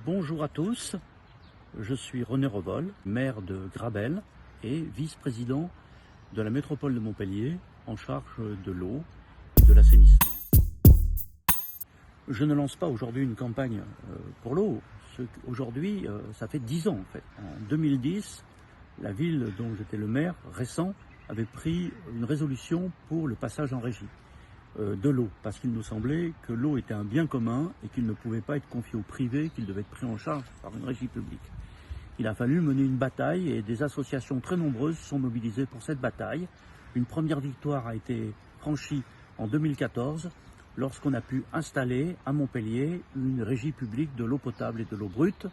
Bonjour à tous, je suis René Revol, maire de Grabel et vice-président de la métropole de Montpellier en charge de l'eau et de l'assainissement. Je ne lance pas aujourd'hui une campagne pour l'eau. Aujourd'hui, ça fait 10 ans en fait. En 2010, la ville dont j'étais le maire récent avait pris une résolution pour le passage en régie de l'eau, parce qu'il nous semblait que l'eau était un bien commun et qu'il ne pouvait pas être confié au privé, qu'il devait être pris en charge par une régie publique. Il a fallu mener une bataille et des associations très nombreuses sont mobilisées pour cette bataille. Une première victoire a été franchie en 2014 lorsqu'on a pu installer à Montpellier une régie publique de l'eau potable et de l'eau brute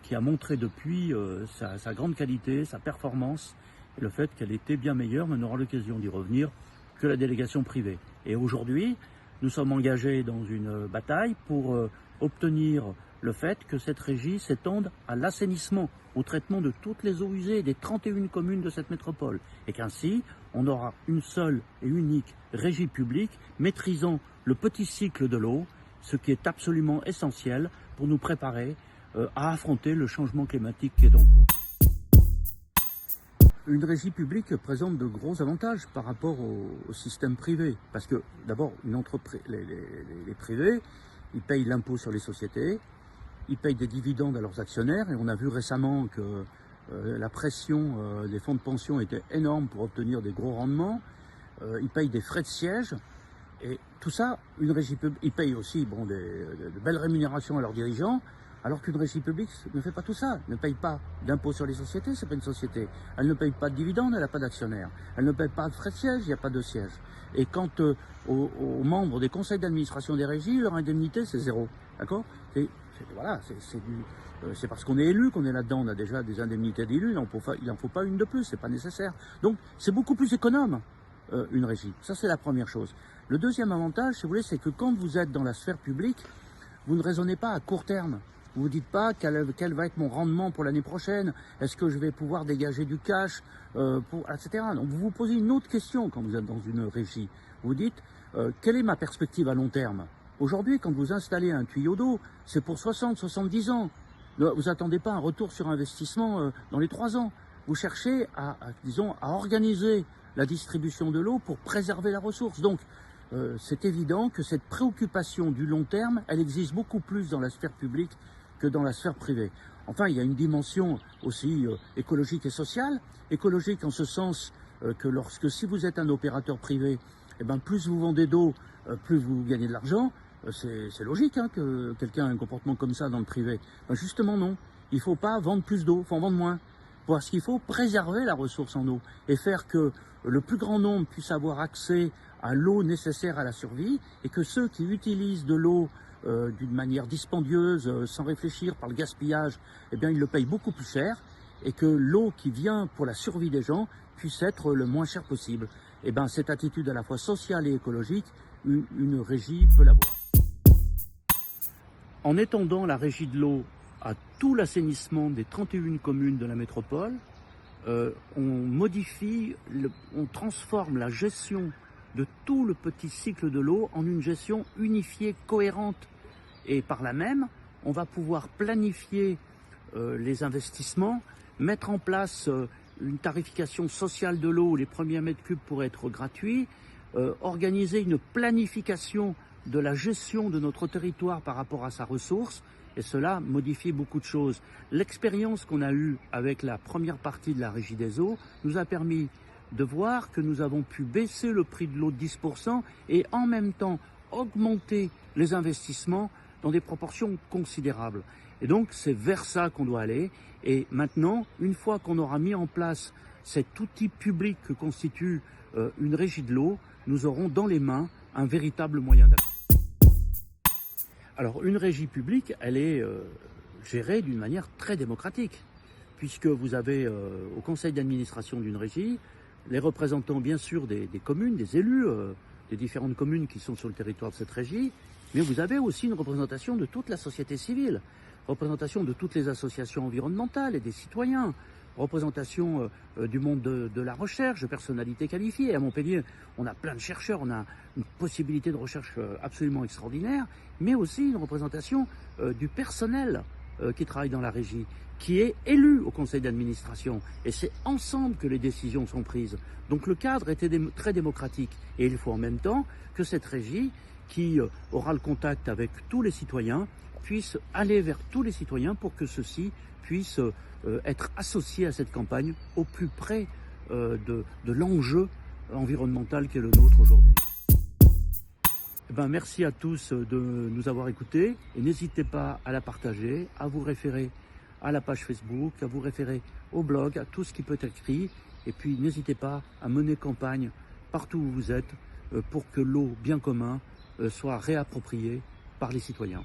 qui a montré depuis sa grande qualité, sa performance et le fait qu'elle était bien meilleure, mais on aura l'occasion d'y revenir, que la délégation privée. Et aujourd'hui, nous sommes engagés dans une bataille pour obtenir le fait que cette régie s'étende à l'assainissement, au traitement de toutes les eaux usées des 31 communes de cette métropole. Et qu'ainsi, on aura une seule et unique régie publique maîtrisant le petit cycle de l'eau, ce qui est absolument essentiel pour nous préparer à affronter le changement climatique qui est en cours. Une régie publique présente de gros avantages par rapport au système privé. Parce que d'abord, les privés, ils payent l'impôt sur les sociétés, ils payent des dividendes à leurs actionnaires. Et on a vu récemment que la pression des fonds de pension était énorme pour obtenir des gros rendements. Ils payent des frais de siège. Et tout ça, une régie publique, ils payent aussi de belles rémunérations à leurs dirigeants. Alors qu'une régie publique ne fait pas tout ça, ne paye pas d'impôt sur les sociétés, c'est pas une société. Elle ne paye pas de dividendes, elle n'a pas d'actionnaire. Elle ne paye pas de frais de siège, il n'y a pas de siège. Et quant aux membres des conseils d'administration des régies, leur indemnité c'est zéro. D'accord ? C'est parce qu'on est élu qu'on est là-dedans. On a déjà des indemnités d'élus, il n'en faut pas une de plus, c'est pas nécessaire. Donc c'est beaucoup plus économe, une régie. Ça c'est la première chose. Le deuxième avantage, si vous voulez, c'est que quand vous êtes dans la sphère publique, vous ne raisonnez pas à court terme. Vous ne dites pas quel va être mon rendement pour l'année prochaine, est-ce que je vais pouvoir dégager du cash, etc. Donc vous vous posez une autre question quand vous êtes dans une régie. Vous dites, quelle est ma perspective à long terme? Aujourd'hui, quand vous installez un tuyau d'eau, c'est pour 60, 70 ans. Vous n'attendez pas un retour sur investissement dans les 3 ans. Vous cherchez à organiser la distribution de l'eau pour préserver la ressource. Donc, c'est évident que cette préoccupation du long terme, elle existe beaucoup plus dans la sphère publique que dans la sphère privée. Enfin, il y a une dimension aussi écologique et sociale. Écologique en ce sens que si vous êtes un opérateur privé, eh ben, plus vous vendez d'eau, plus vous gagnez de l'argent. C'est logique que quelqu'un ait un comportement comme ça dans le privé. Ben, justement non, il ne faut pas vendre plus d'eau, il faut en vendre moins. Parce qu'il faut préserver la ressource en eau et faire que le plus grand nombre puisse avoir accès à l'eau nécessaire à la survie et que ceux qui utilisent de l'eau d'une manière dispendieuse, sans réfléchir, par le gaspillage, eh bien, ils le payent beaucoup plus cher et que l'eau qui vient pour la survie des gens puisse être le moins cher possible. Eh bien, cette attitude à la fois sociale et écologique, une régie peut l'avoir. En étendant la régie de l'eau à tout l'assainissement des 31 communes de la métropole, on transforme la gestion de tout le petit cycle de l'eau en une gestion unifiée, cohérente. Et par là même, on va pouvoir planifier les investissements, mettre en place une tarification sociale de l'eau où les premiers mètres cubes pourraient être gratuits, organiser une planification de la gestion de notre territoire par rapport à sa ressource, et cela modifie beaucoup de choses. L'expérience qu'on a eue avec la première partie de la régie des eaux nous a permis de voir que nous avons pu baisser le prix de l'eau de 10% et en même temps augmenter les investissements dans des proportions considérables. Et donc c'est vers ça qu'on doit aller. Et maintenant, une fois qu'on aura mis en place cet outil public que constitue une régie de l'eau, nous aurons dans les mains un véritable moyen d'action. Alors une régie publique, elle est gérée d'une manière très démocratique, puisque vous avez au conseil d'administration d'une régie les représentants bien sûr des communes, des élus des différentes communes qui sont sur le territoire de cette régie, mais vous avez aussi une représentation de toute la société civile, représentation de toutes les associations environnementales et des citoyens, représentation du monde de la recherche, de personnalités qualifiées. À Montpellier, on a plein de chercheurs, on a une possibilité de recherche absolument extraordinaire, mais aussi une représentation du personnel qui travaille dans la régie, qui est élu au conseil d'administration. Et c'est ensemble que les décisions sont prises. Donc le cadre était très démocratique. Et il faut en même temps que cette régie, qui aura le contact avec tous les citoyens, puisse aller vers tous les citoyens pour que ceux-ci puissent être associés à cette campagne au plus près de l'enjeu environnemental qui est le nôtre aujourd'hui. Merci à tous de nous avoir écoutés et n'hésitez pas à la partager, à vous référer à la page Facebook, à vous référer au blog, à tout ce qui peut être écrit. Et puis n'hésitez pas à mener campagne partout où vous êtes pour que l'eau bien commun soit réappropriée par les citoyens.